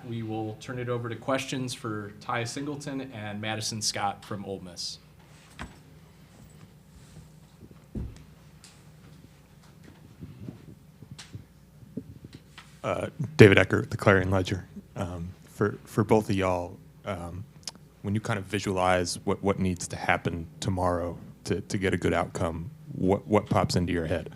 that, we will turn it over to questions for Tyia Singleton and Madison Scott from Ole Miss. David Eckert, the Clarion Ledger. For both of y'all, when you kind of visualize what needs to happen tomorrow to get a good outcome, what pops into your head?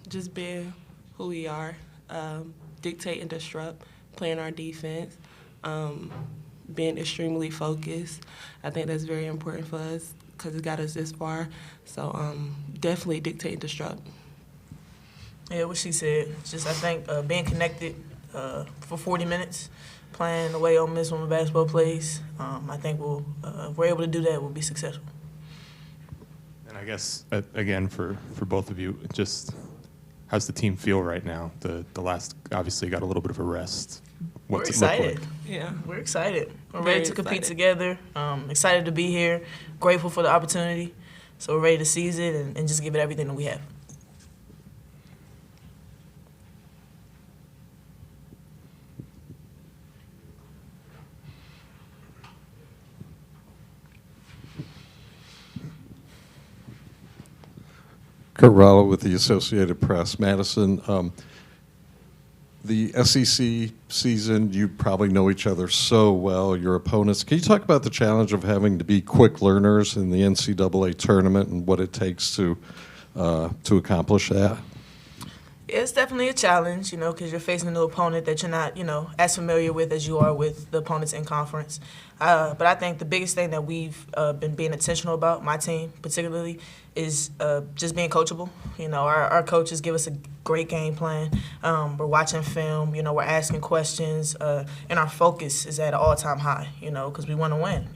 Just being who we are, dictate and disrupt, playing our defense, being extremely focused. I think that's very important for us because it got us this far. So definitely dictate and disrupt. Yeah, what she said. Just I think being connected for 40 minutes, playing the way Ole Miss women's basketball plays. I think if we're able to do that, we'll be successful. And I guess again for both of you, just how's the team feel right now? The last obviously got a little bit of a rest. What's We're excited. It look like? Yeah, we're excited. We're Very ready to compete excited. together. Excited to be here. Grateful for the opportunity. So we're ready to seize it and just give it everything that we have. Kurt Rallo with the Associated Press. Madison, the SEC season, you probably know each other so well, your opponents. Can you talk about the challenge of having to be quick learners in the NCAA tournament and what it takes to accomplish that? It's definitely a challenge, because you're facing a new opponent that you're not, as familiar with as you are with the opponents in conference. But I think the biggest thing that we've been being intentional about, my team particularly, is just being coachable. Our coaches give us a great game plan. We're watching film, we're asking questions, and our focus is at an all-time high, because we want to win.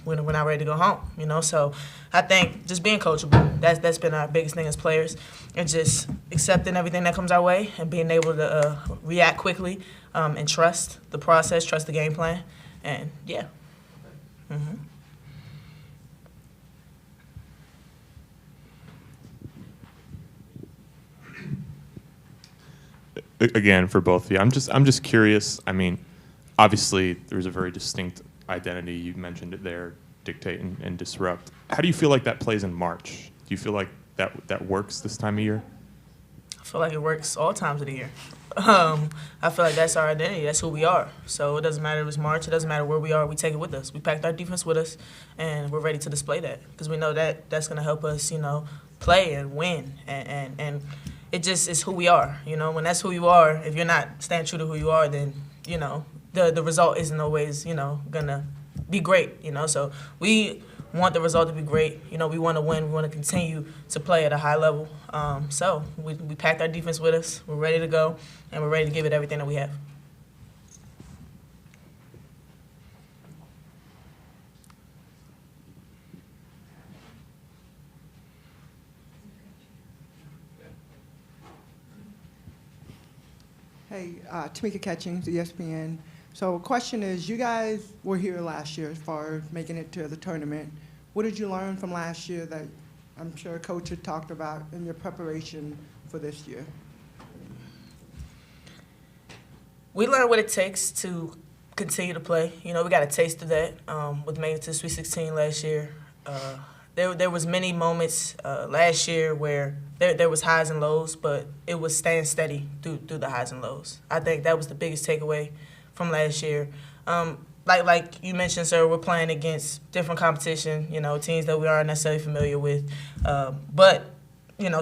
We're not ready to go home, So I think just being coachable, that's been our biggest thing as players, and just accepting everything that comes our way and being able to react quickly and trust the process, trust the game plan, and yeah. Mm-hmm. Again, for both of you, I'm just curious. I mean, obviously there's a very distinct identity. You mentioned it there, dictate and disrupt. How do you feel like that plays in March? Do you feel like that works this time of year? I feel like it works all times of the year. I feel like that's our identity. That's who we are. So it doesn't matter if it's March. It doesn't matter where we are. We take it with us. We packed our defense with us, and we're ready to display that because we know that that's going to help us, play and win. And it just is who we are. When that's who you are, if you're not staying true to who you are, then, the result isn't always, going to be great. So we want the result to be great. We want to win. We want to continue to play at a high level. So we packed our defense with us. We're ready to go, and we're ready to give it everything that we have. Hey, Tamika Catchings, ESPN. So question is, you guys were here last year as far as making it to the tournament. What did you learn from last year that I'm sure Coach had talked about in your preparation for this year? We learned what it takes to continue to play. We got a taste of that with making it to the Sweet 16 last year. There was many moments last year where there was highs and lows, but it was staying steady through the highs and lows. I think that was the biggest takeaway from last year. Like you mentioned, sir, we're playing against different competition, teams that we aren't necessarily familiar with. But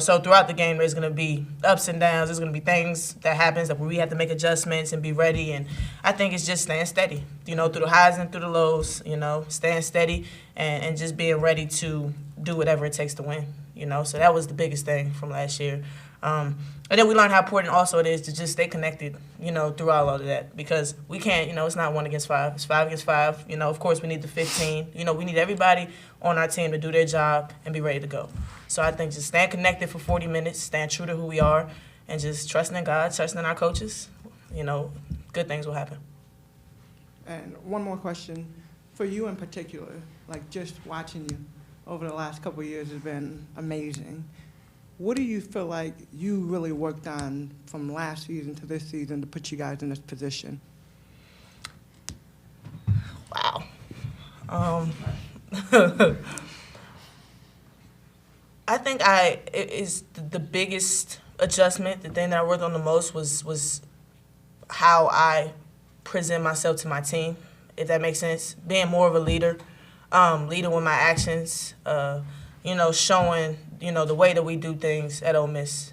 so throughout the game, there's going to be ups and downs. There's going to be things that happens that we have to make adjustments and be ready. And I think it's just staying steady, through the highs and through the lows, staying steady and just being ready to do whatever it takes to win, So that was the biggest thing from last year. And then we learned how important also it is to just stay connected, throughout all of that. Because we can't, it's not 1 against 5. It's 5 against 5. Of course, we need the 15. We need everybody on our team to do their job and be ready to go. So I think just staying connected for 40 minutes, staying true to who we are, and just trusting in God, trusting in our coaches, good things will happen. And one more question. For you in particular, like just watching you over the last couple of years has been amazing. what do you feel like you really worked on from last season to this season to put you guys in this position? Wow. I think it is the biggest adjustment. The thing that I worked on the most was how I present myself to my team, if that makes sense. Being more of a leader, leading with my actions, showing, the way that we do things at Ole Miss.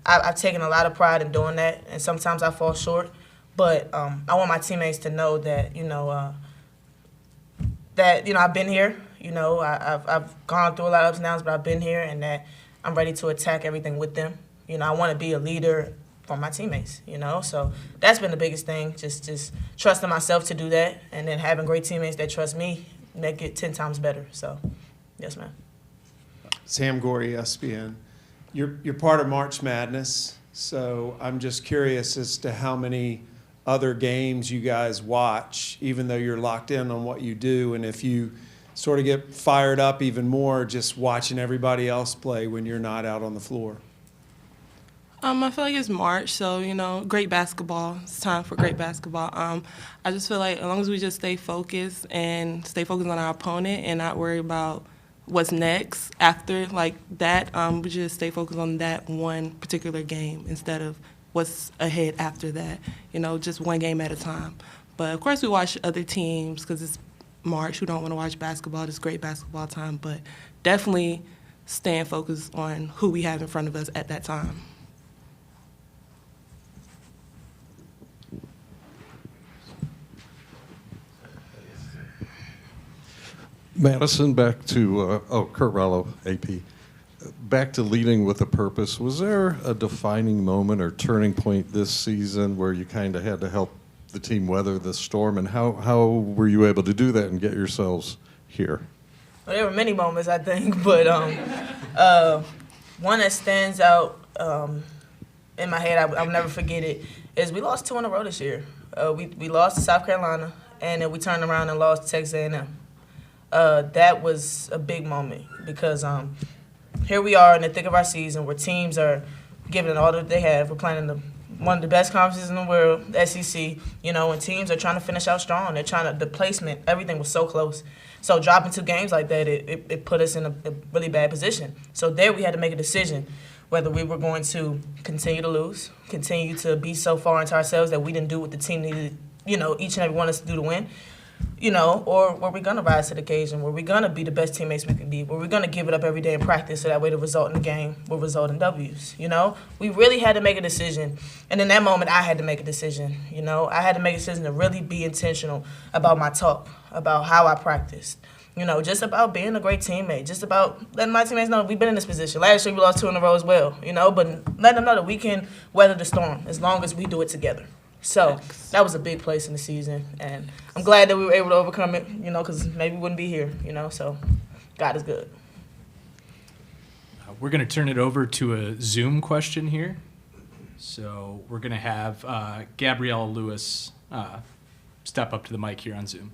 I've taken a lot of pride in doing that, and sometimes I fall short. But I want my teammates to know that, I've been here. I've gone through a lot of ups and downs, but I've been here, and that I'm ready to attack everything with them. I want to be a leader for my teammates, So that's been the biggest thing, just trusting myself to do that, and then having great teammates that trust me make it 10 times better. So, yes, ma'am. Sam Gorey, ESPN. You're part of March Madness, so I'm just curious as to how many other games you guys watch, even though you're locked in on what you do, and if you sort of get fired up even more just watching everybody else play when you're not out on the floor. I feel like it's March, so, great basketball. It's time for great basketball. I just feel like as long as we just stay focused on our opponent and not worry about what's next after like that, we just stay focused on that one particular game instead of what's ahead after that, just one game at a time. But, of course, we watch other teams because it's March. Who don't want to watch basketball? It's great basketball time, but definitely staying focused on who we have in front of us at that time. Madison, back to, Kurt Rollo, AP. Back to leading with a purpose. Was there a defining moment or turning point this season where you kind of had to help the team weather the storm, and how were you able to do that and get yourselves here? Well, there were many moments, I think, but one that stands out in my head, I'll never forget it, is we lost 2 in a row this year. We lost to South Carolina, and then we turned around and lost to Texas A&M. That was a big moment because here we are in the thick of our season where teams are giving it all that they have. We're playing in one of the best conferences in the world, the SEC, and teams are trying to finish out strong. They're trying to, the placement, everything was so close. So dropping 2 games like that, it put us in a really bad position. So there we had to make a decision whether we were going to continue to lose, continue to be so far into ourselves that we didn't do what the team needed, each and every one of us to do to win, or were we going to rise to the occasion? Were we going to be the best teammates we could be? Were we going to give it up every day in practice so that way the result in the game will result in W's? We really had to make a decision. And in that moment, I had to make a decision. I had to make a decision to really be intentional about my talk, about how I practiced. Just about being a great teammate, just about letting my teammates know we've been in this position. Last year we lost 2 in a row as well, but letting them know that we can weather the storm as long as we do it together. So that was a big place in the season, and I'm glad that we were able to overcome it, because maybe we wouldn't be here, so God is good. We're going to turn it over to a Zoom question here. So we're going to have Gabriella Lewis step up to the mic here on Zoom.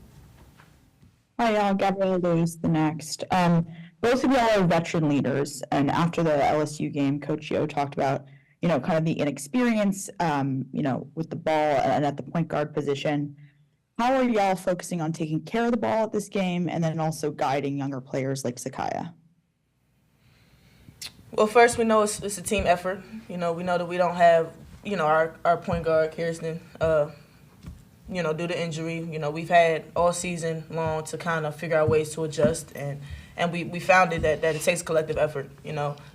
Hi, Gabriella Lewis, the next. Both of y'all are veteran leaders, and after the LSU game, Coach Yo talked about, kind of the inexperience, with the ball and at the point guard position. How are y'all focusing on taking care of the ball at this game and then also guiding younger players like Tyia? Well, first, we know it's a team effort. We know that we don't have, our point guard, Kirsten, due to injury. We've had all season long to kind of figure out ways to adjust, and we found it that it takes collective effort.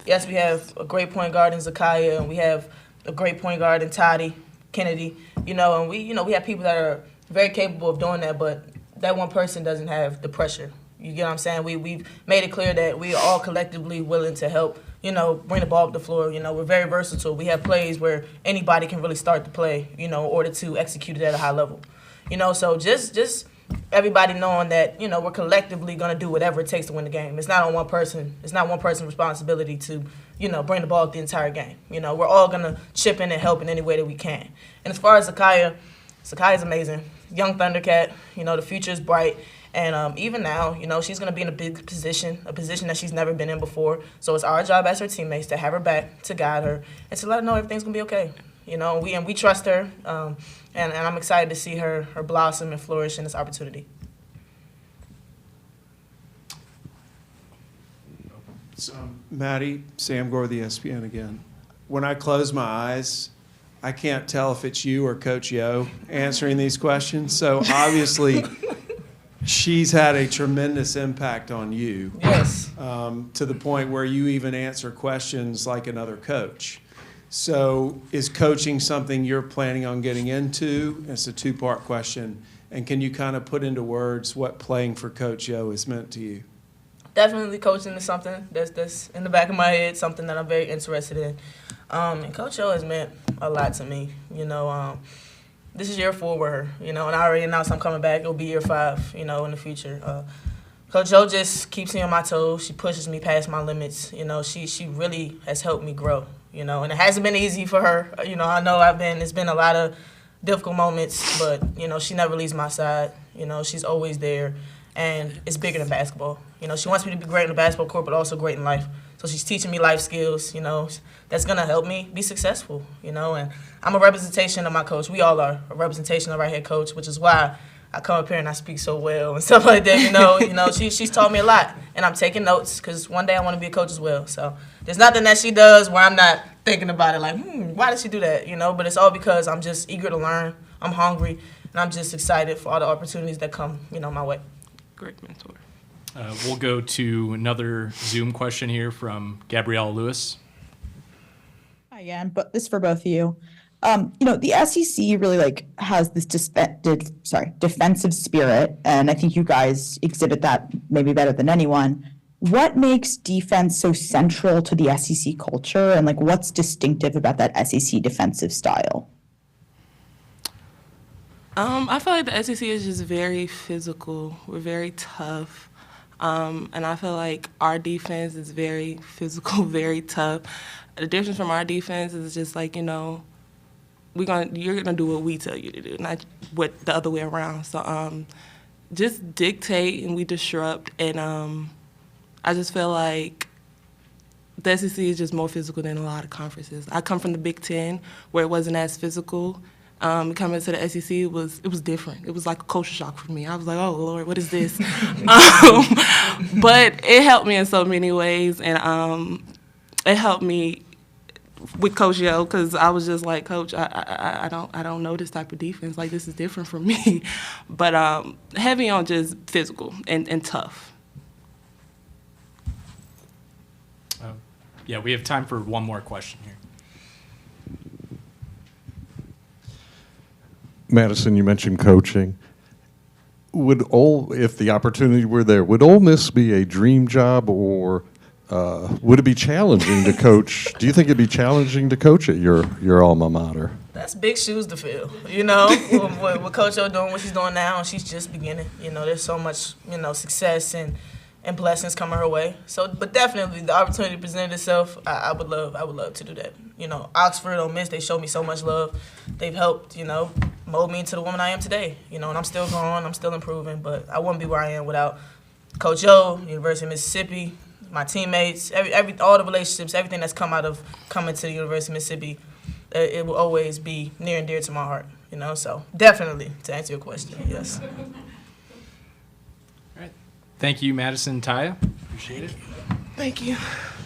Yes, we have a great point guard in Zakaya, and we have a great point guard in Toddy Kennedy. And we have people that are very capable of doing that, but that one person doesn't have the pressure. You get what I'm saying? We've made it clear that we are all collectively willing to help, bring the ball up the floor. We're very versatile. We have plays where anybody can really start the play, in order to execute it at a high level. So just everybody knowing that, we're collectively going to do whatever it takes to win the game. It's not on one person. It's not one person's responsibility to, bring the ball up the entire game. We're all going to chip in and help in any way that we can. And as far as Zakia's amazing. Young Thundercat, the future is bright. And even now, you know, she's going to be in a big position, a position that she's never been in before. So it's our job as her teammates to have her back, to guide her, and to let her know everything's going to be okay. You know, we trust her, and I'm excited to see her blossom and flourish in this opportunity. Maddie, Sam Gore, the ESPN again. When I close my eyes, I can't tell if it's you or Coach Yo answering these questions. So obviously, she's had a tremendous impact on you. Yes. To the point where you even answer questions like another coach. So is coaching something you're planning on getting into? It's a two-part question. And can you kind of put into words what playing for Coach Yo has meant to you? Definitely coaching is something that's in the back of my head, something that I'm very interested in. And Coach O has meant a lot to me. You know, this is year 4 with her, you know, and I already announced I'm coming back. It'll be year 5, you know, in the future. Coach O just keeps me on my toes. She pushes me past my limits. You know, she really has helped me grow, you know, and it hasn't been easy for her. You know, I know it's been a lot of difficult moments, but, you know, she never leaves my side. You know, she's always there, and it's bigger than basketball. You know, she wants me to be great in the basketball court, but also great in life. So she's teaching me life skills, you know, that's going to help me be successful, you know. And I'm a representation of my coach. We all are a representation of our head coach, which is why I come up here and I speak so well and stuff like that, you know. She's taught me a lot, and I'm taking notes because one day I want to be a coach as well. So there's nothing that she does where I'm not thinking about it like, why did she do that, you know. But it's all because I'm just eager to learn. I'm hungry, and I'm just excited for all the opportunities that come, you know, my way. Great mentor. We'll go to another Zoom question here from Gabrielle Lewis. Hi again, but this is for both of you. You know, the SEC really has this defensive spirit, and I think you guys exhibit that maybe better than anyone. What makes defense so central to the SEC culture, and what's distinctive about that SEC defensive style? I feel like the SEC is just very physical. We're very tough. And I feel like our defense is very physical, very tough. The difference from our defense is just you know, you're gonna do what we tell you to do, not what the other way around. So just dictate and we disrupt. And I just feel like the SEC is just more physical than a lot of conferences. I come from the Big Ten, where it wasn't as physical. Coming to the SEC, it was different. It was like a culture shock for me. I was like, oh, Lord, what is this? But it helped me in so many ways, and it helped me with Coach Yo, because I was just like, Coach, I don't know this type of defense. This is different for me. But heavy on just physical and tough. Yeah, we have time for one more question here. Madison, you mentioned coaching. If the opportunity were there, would Ole Miss be a dream job, or would it be challenging to coach? Do you think it'd be challenging to coach at your alma mater? That's big shoes to fill, you know, with Coach O doing what she's doing now, and she's just beginning. You know, there's so much, you know, success and blessings coming her way. So, but definitely the opportunity presented itself. I would love to do that. You know, Oxford, Ole Miss, they showed me so much love. They've helped, you know, mold me into the woman I am today. You know, and I'm still growing, I'm still improving, but I wouldn't be where I am without Coach O, University of Mississippi, my teammates, all the relationships, everything that's come out of coming to the University of Mississippi. It will always be near and dear to my heart. You know, so definitely to answer your question, yes. Thank you, Madison, Tyia. Appreciate it. Thank you.